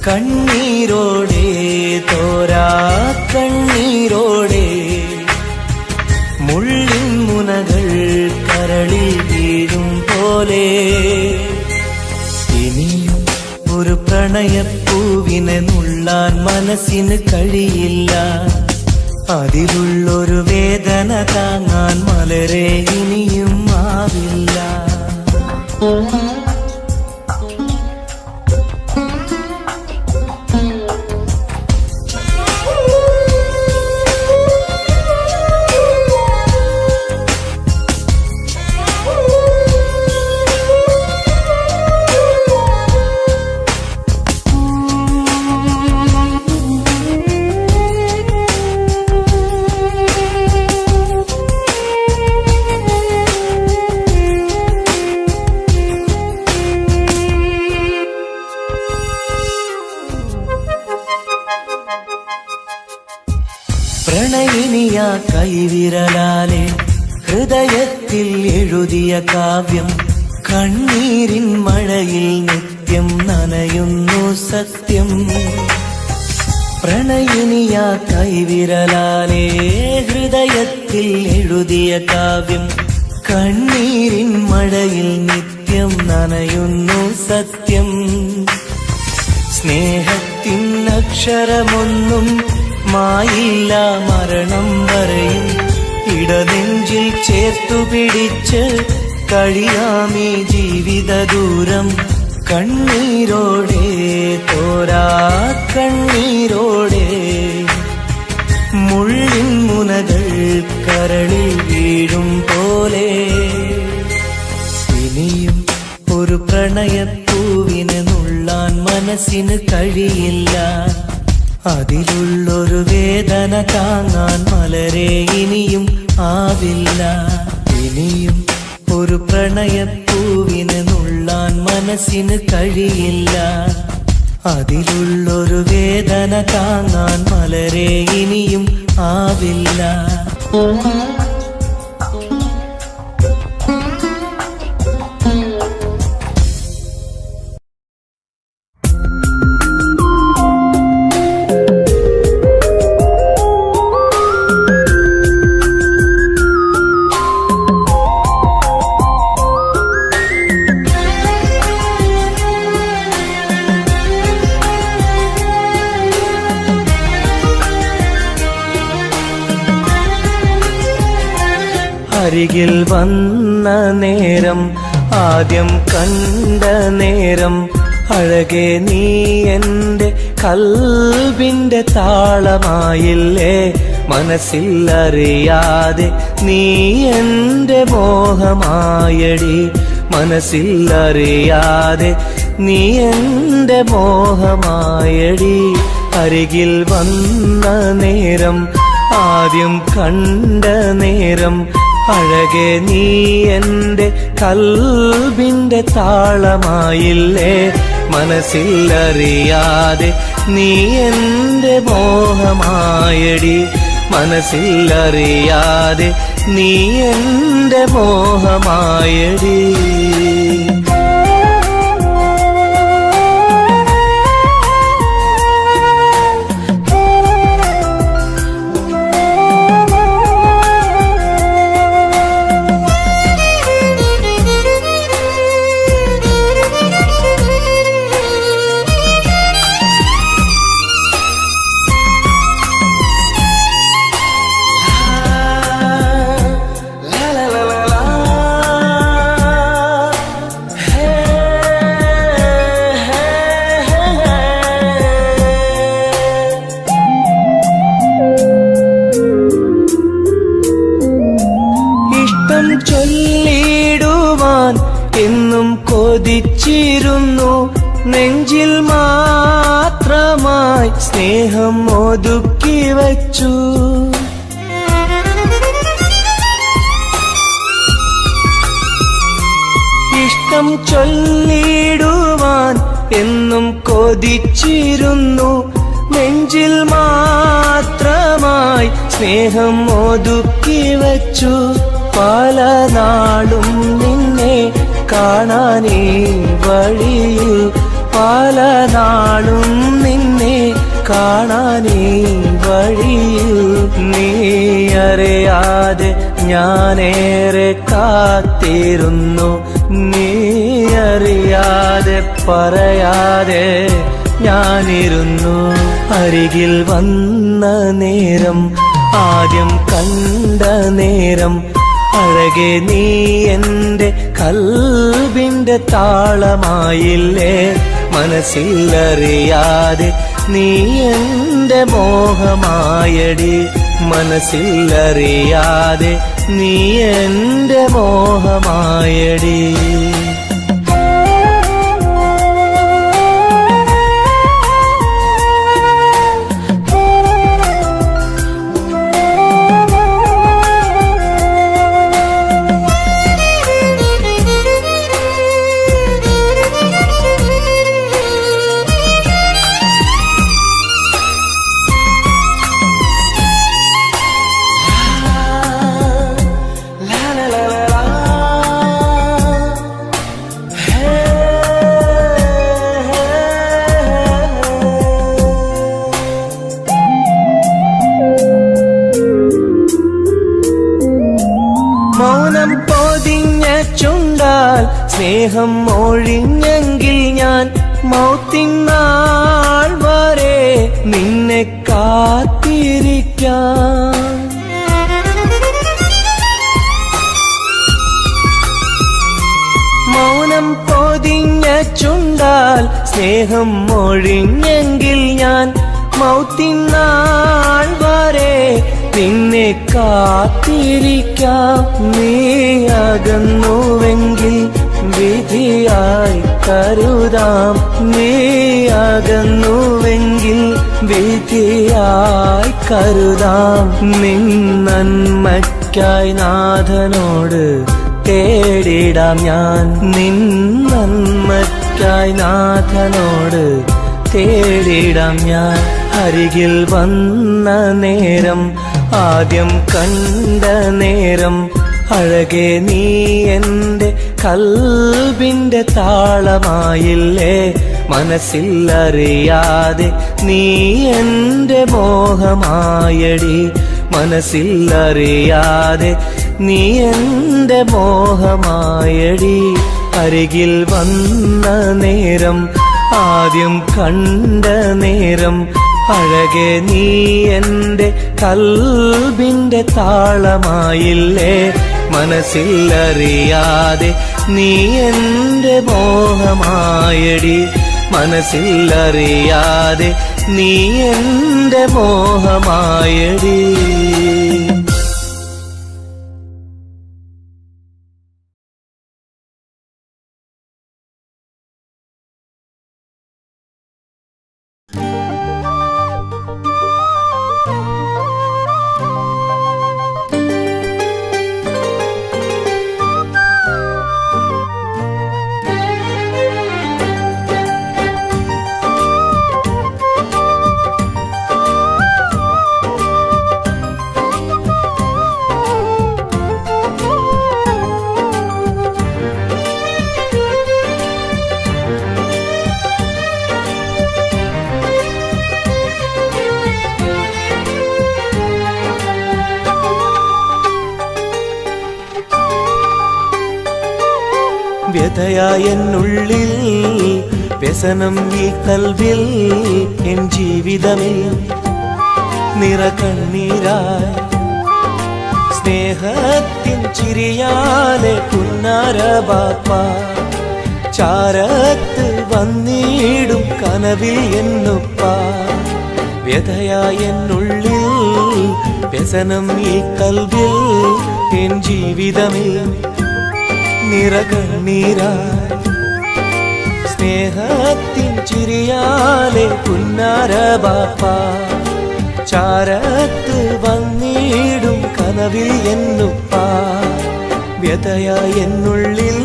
കണ്ണീരോടെ, തോരാ കണ്ണീരോടെ. മുള്ളിൻ മുനകൾ കരളിൽ വീഴും പോലെ ഇനിയും ഒരു പ്രണയപ്പൂവിനെ നുള്ളാൻ മനസ്സിന് കഴിയില്ല. അതിലുള്ളൊരു വേദന താങ്ങാൻ മലരെ ഇനിയും ആവില്ല. കൈവിരലാലെ ഹൃദയത്തിൽ എഴുതിയ കാവ്യം കണ്ണീരിൻ മഴയിൽ നിത്യം നനയുന്നു സത്യം. പ്രണയിനിയ കൈവിരലാലെ ഹൃദയത്തിൽ എഴുതിയ കാവ്യം കണ്ണീരിൻ മഴയിൽ നിത്യം നനയുന്നു സത്യം. സ്നേഹത്തിൻ അക്ഷരമൊന്നും മായില്ല മരണം വരെയും ഇടനെഞ്ചിൽ ചേർത്തുപിടിച്ച് കഴിയാമീ ജീവിത ദൂരം. കണ്ണീരോടെ തോരാ കണ്ണീരോടെ മുള്ളിൻ മുനകൾ കരളിൽ വീഴും പോലെ ഇനിയും ഒരു പ്രണയപ്പൂവിനെ നുള്ളാൻ മനസ്സിന് കഴിയില്ല. അതിലുള്ളൊരു വേദന താങ്ങാൻ മലരെ ഇനിയും ആവില്ല. ഇനിയും ഒരു പ്രണയപ്പൂവിനെ നുള്ളാൻ മനസ്സിന് കഴിയില്ല. അതിലുള്ളൊരു വേദന താങ്ങാൻ മലരെ ഇനിയും ആവില്ല. അരികിൽ വന്ന നേരം ആദ്യം കണ്ട നേരം അഴകെ നീ എൻ്റെ കൽബിൻ്റെ താളമായില്ലേ. മനസ്സിൽ അറിയാതെ നീ എൻ്റെ മോഹമായടി. മനസ്സിൽ അറിയാതെ നീ എൻ്റെ മോഹമായടി. അരികിൽ വന്ന നേരം ആദ്യം കണ്ട നേരം അഴകെ നീ എൻ്റെ കൽബിൻ്റെ താളമായില്ലേ. മനസ്സിൽ അറിയാതെ നീ എൻ്റെ മോഹമായടി. മനസ്സിൽ അറിയാതെ നീ എൻ്റെ മോഹമായടി. ചൊല്ലിടുവാൻ എന്നും കൊതിച്ചിരുന്നു. നെഞ്ചിൽ മാത്രമായി സ്നേഹം ഒതുക്കി വച്ചു. ഇഷ്ടം ചൊല്ലിടുവാൻ എന്നും കൊതിച്ചിരുന്നു. നെഞ്ചിൽ മാത്രമായി സ്നേഹം ഒതുക്കി വച്ചു. പല നാളും നിന്നെ കാണാനേ വഴിയിൽ. പല നാളും നിന്നെ കാണാനേ വഴിയിൽ. നീ അറിയാതെ ഞാനേറെ കാത്തിരുന്നു. നീ അറിയാതെ പറയാതെ ഞാനിരുന്നു. അരികിൽ വന്ന നേരം ആദ്യം കണ്ട നേരം അഴകെ നീ എൻ്റെ കൽബിൻ്റെ താളമായില്ലേ. മനസ്സിൽ അറിയാതെ നീ എൻ്റെ മോഹമായടി. മനസ്സിൽ അറിയാതെ നീ എൻ്റെ മോഹമായടി. ചുണ്ടാൽ സ്നേഹം ഒഴിഞ്ഞെങ്കിൽ ഞാൻ മൗത്തിനാൾ വരെ നിന്നെ കാത്തിരിക്കാം. മൗനം പൊതിഞ്ഞ ചുണ്ടാൽ സ്നേഹം ഒഴിഞ്ഞെങ്കിൽ ഞാൻ മൗത്തിനാൾ വരെ നിന്നെ കാത്തിരിക്കാം. നീ അകന്നുവെങ്കിൽ വിധിയായി കരുതാം. നീ അകന്നുവെങ്കിൽ വിധിയായി കരുതാം. നിൻ നന്മയ്ക്കായി നാഥനോട് തേടിടാം ഞാൻ. നിൻ നന്മയ്ക്കായി നാഥനോട് തേടിടാം ഞാൻ. അരികിൽ വന്ന നേരം, ആദ്യം കണ്ട നേരം, അഴകെ നീ എൻ്റെ കൽബിൻ്റെ താളമായില്ലേ. മനസ്സിലറിയാതെ നീ എൻ്റെ മോഹമായടി. മനസ്സിലറിയാതെ നീ എൻ്റെ മോഹമായടി. അരികിൽ വന്ന നേരം, ആദ്യം കണ്ട നേരം, അഴകെ നീ എൻ്റെ കൽബിൻ്റെ താളമായില്ലേ. മനസ്സിലറിയാതെ നീ എൻ്റെ മോഹമായടി. മനസ്സിലറിയാതെ നീ എൻ്റെ മോഹമായടി. വ്യഥയായെന്നുള്ളിൽ വ്യസനം ഈ കൽവിൽ എൻ ജീവിതമിൽ നിറകണ്ണീരായി സ്നേഹത്തിൻ ചിരിയാലെ പുന്നാര ബാപ്പ ചാരത്ത് വന്നിടും കനവിൽ എന്നുപ്പ. വ്യഥയായെന്നുള്ളിൽ വ്യസനം ഈ കൽവിൽ എൻ ജീവിതമിൽ നിറകണ്ണീരായി സ്നേഹത്തിൻ ചിരിയാലെ പുന്നാര ബാപ്പ ചാരത്ത് വന്നിടും കനവിൽ എന്നുപ്പ. വ്യഥയായെന്നുള്ളിൽ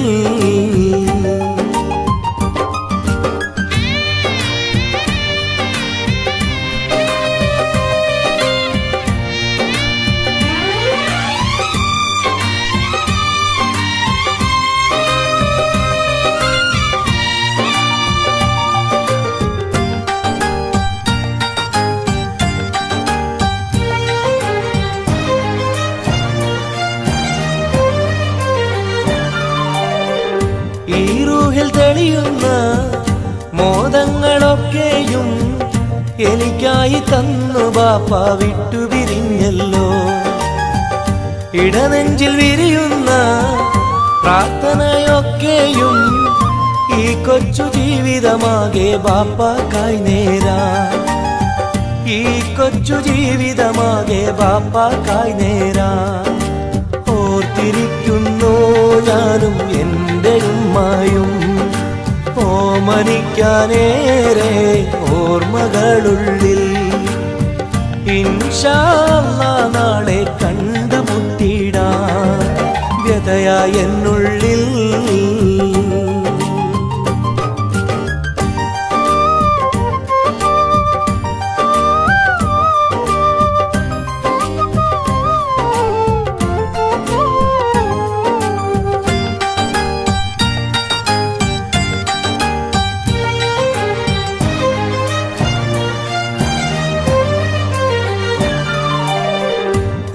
തെളിയുന്ന മോദങ്ങളൊക്കെയും എനിക്കായി തന്നു ബാപ്പ വിട്ടുപിരിഞ്ഞല്ലോ. ഇടനെഞ്ചിൽ വിരിയുന്ന പ്രാർത്ഥനയൊക്കെയും ഈ കൊച്ചു ജീവിതമാകെ ബാപ്പാക്കായി നേരാ. ഈ കൊച്ചു ജീവിതമാകെ ബാപ്പാക്കായി നേരാ. ഓർത്തിരിക്കുന്നു ഞാനും എൻ്റെ ഉമ്മായും ഓമനിക്കാനേറെ ഓർമ്മകളുള്ളിൽ. ഇൻഷാ അല്ലാഹ് നാളെ കണ്ടുമുട്ടിടാം വ്യഥയായെന്നുള്ളിൽ.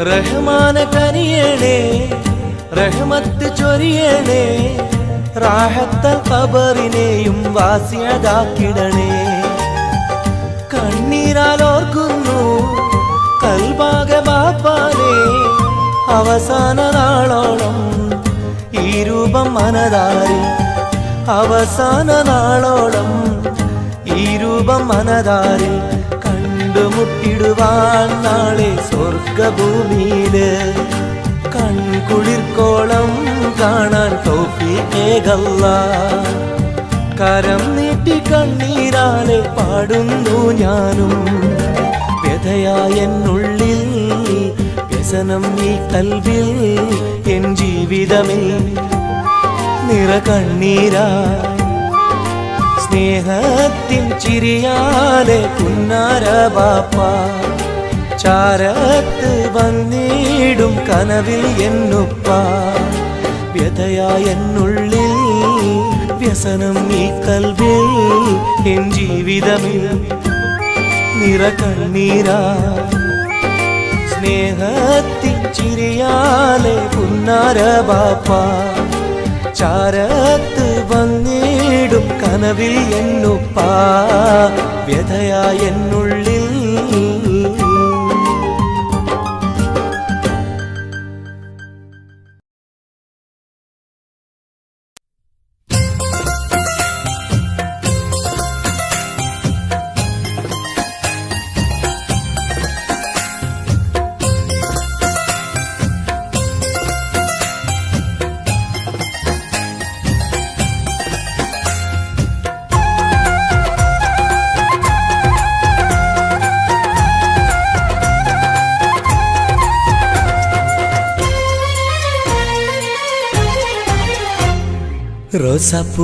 റഹ്മാന കനിയണേ റഹ്മത്ത് ചൊരിയണേ റാഹത്തൽ ഖബറിനെയും വാസിയതാക്കിടണേ. കണ്ണീരാലോർക്കുന്നു കൽബാകെ ബാപ്പാനെ, അവസാന നാളോളം ഈ രൂപം മനതാരിൽ, അവസാന നാളോളം ഈ രൂപം മനതാരിൽ കണ്ടുമുട്ടിടുവാൻ നാളെ സ്വർഗഭൂമിയില്. കൺകുളിർക്കോളം കാണാൻ തൗഫീഖേകല്ലാഹ്. കരം നീട്ടി കണ്ണീരാലെ പാടുന്നു ഞാനും, വ്യഥയായെന്നുള്ളിൽ വ്യസനം ഈ കൽബിൽ, എൻ ജീവിതമിൽ നിറകണ്ണീരായി സ്നേഹത്തിൻ ചിരിയാലെ പുന്നാര ബാപ്പ ചാരത്ത് വന്നിടും കനവിൽ എന്നുപ്പ. വ്യഥയായെന്നുള്ളിൽ വ്യസനം ഈ കൽബിൽ, എൻ ജീവിതമിൽ നിറകണ്ണീരായി സ്നേഹത്തിൻ ചിരിയാലെ പുന്നാര ബാപ്പ ചാരത്ത് വന്നിടും കനവിൽ എന്നുപ്പ. വ്യഥയായെന്നുള്ളിൽ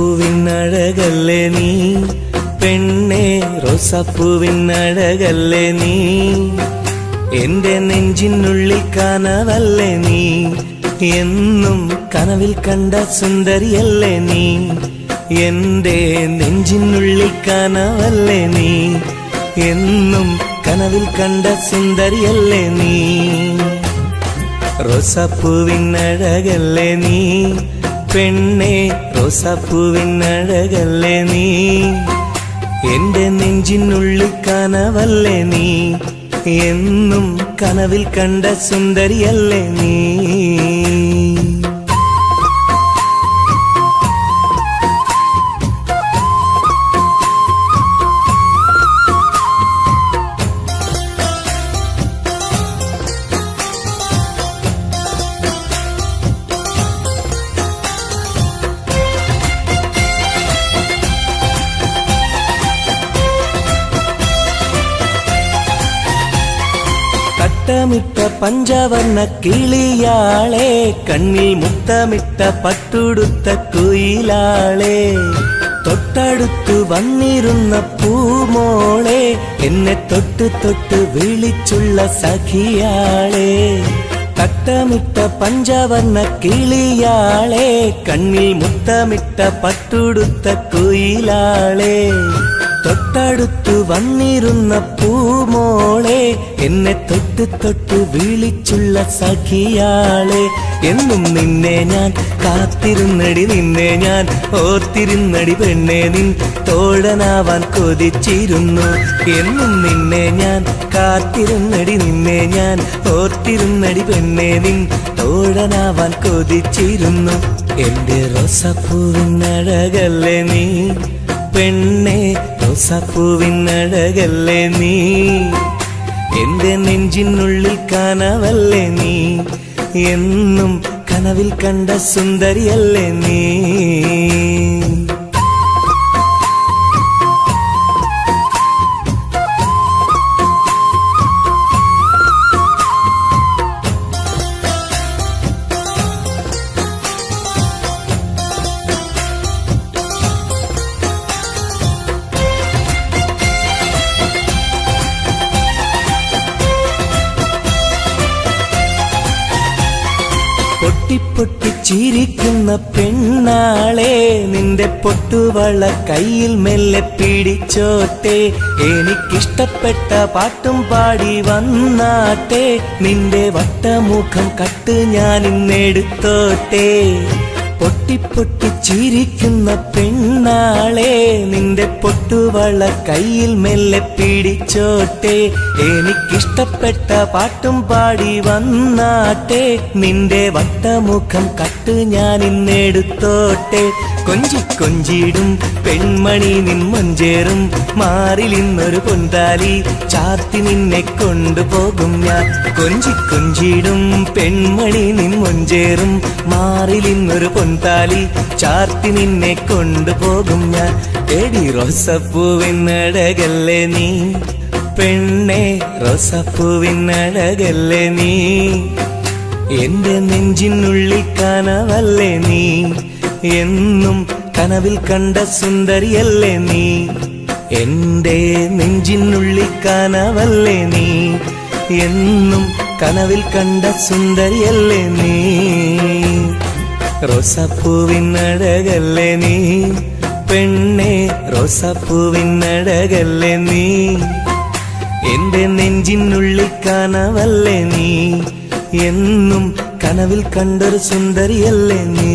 റോസാപ്പൂവിനഴകല്ലേ നീ പെണ്ണേ, റോസാപ്പൂവിനഴകല്ലേ നീ, എന്റെ നെഞ്ചിനുള്ളിൽ കനവല്ലേ നീ, എന്നും കനവിൽ കണ്ട സുന്ദരിയല്ലേ നീ, എന്റെ നെഞ്ചിനുള്ളിൽ കനവല്ലേ നീ, എന്നും കനവിൽ കണ്ട സുന്ദരിയല്ലേ നീ. റോസാപ്പൂവിനഴകല്ലേ നീ പെണ്ണേ, റോസാപ്പൂവിനഴകല്ലേ നീ, എന്റെ നെഞ്ചിനുള്ളിൽ കനവല്ലേ നീ, എന്നും കനവിൽ കണ്ട സുന്ദരിയല്ലേ നീ. മുത്തമിട്ട പഞ്ചവർണ്ണ കിളിയാളെ, കണ്ണിൽ മുത്തമിട്ട പട്ടുടുത്ത കുയിലാളെ, തൊട്ടടുത്തു വന്നിരുന്ന പൂമോളെ, എന്നെ തൊട്ട് തൊട്ട് വിളിച്ചുള്ള സഖിയാളെ. തട്ടമിട്ട പഞ്ചവർണ്ണ കിളിയാളെ, കണ്ണിൽ മുത്തമിട്ട പട്ടുടുത്ത കുയിലാളെ, തൊട്ടടുത്തു വന്നിരുന്ന പൂമോളെ, എന്നെ തൊട്ട് തൊട്ട് വിളിച്ചുള്ള സഖിയാളെ. എന്നും നിന്നെ ഞാൻ കാത്തിരുന്നടി, നിന്നെ ഞാൻ ഓർത്തിരുന്നടി പെണ്ണെ, നിൻ തോഴനാവാൻ കൊതിച്ചിരുന്നു. എന്നും നിന്നെ ഞാൻ കാത്തിരുന്നടി, നിന്നെ ഞാൻ ഓർത്തിരുന്നടി പെണ്ണെ, നിൻ തോഴനാവാൻ കൊതിച്ചിരുന്നു. എന്റെ റോസാപ്പൂവിനഴകല്ലേ നീ പെണ്ണെ, റോസാപ്പൂവിനഴകല്ലേ നീ, എന്റെ നെഞ്ചിനുള്ളിൽ കനവല്ലേ നീ, എന്നും കനവിൽ കണ്ട സുന്ദരിയല്ലേ നീ. പൊട്ടിപ്പൊട്ടിച്ചിരിക്കുന്ന പെണ്ണാളെ, നിന്റെ പൊട്ടുവള കയ്യിൽ മെല്ലെ പിടിച്ചോട്ടെ, എനിക്കിഷ്ടപ്പെട്ട പാട്ടും പാടി വന്നാട്ടെ, നിന്റെ വട്ടമുഖം കട്ട് ഞാൻ ഇന്നെടുത്തോട്ടെ. പൊട്ടി ചിരിക്കുന്ന പെണ്ണാളെ നിന്റെ പൊട്ടുവള കയ്യിൽ മെല്ലെ പിടിച്ചോട്ടെ എനിക്കിഷ്ടപ്പെട്ട പാട്ടും പാടി വന്നാട്ടെ നിന്റെ വട്ടമുഖം കട്ട് ഞാൻ ഇന്നെടുത്തോട്ടെ കൊഞ്ചിടും പെൺമണി നിൻ മൊഞ്ചേറും മാറിൽ ഇന്നൊരു പൊന്താലി ചാർത്തി നിന്നെ കൊണ്ടുപോകും ഞാൻ കൊഞ്ചിടും പെൺമണി നിൻ മൊഞ്ചേറും മാറിൽ ഇന്നൊരു പൊന്താലി ചാർത്തി നിന്നെ കൊണ്ടുപോകും ഞാൻ എടി റോസപ്പൂവിനഴകല്ലേ നീ പെണ്ണെ റോസപ്പൂവിനഴകല്ലേ നീ എന്റെ നെഞ്ചിനുള്ളിൽ കനവല്ലേ നീ എന്നും കനവിൽ കണ്ട സുന്ദരിയല്ലേ നീ എന്റെ നെഞ്ചിനുള്ളിൽ കനവല്ലേ നീ എന്നും കനവിൽ കണ്ട സുന്ദരിയല്ലേ നീ റോസാപ്പൂവിനഴകല്ലേ നീ പെണ്ണെ റോസാപ്പൂവിനഴകല്ലേ നീ എന്റെ നെഞ്ചിനുള്ളിൽ കനവല്ലേ നീ എന്നും കനവിൽ കണ്ടൊരു സുന്ദരിയല്ലേ നീ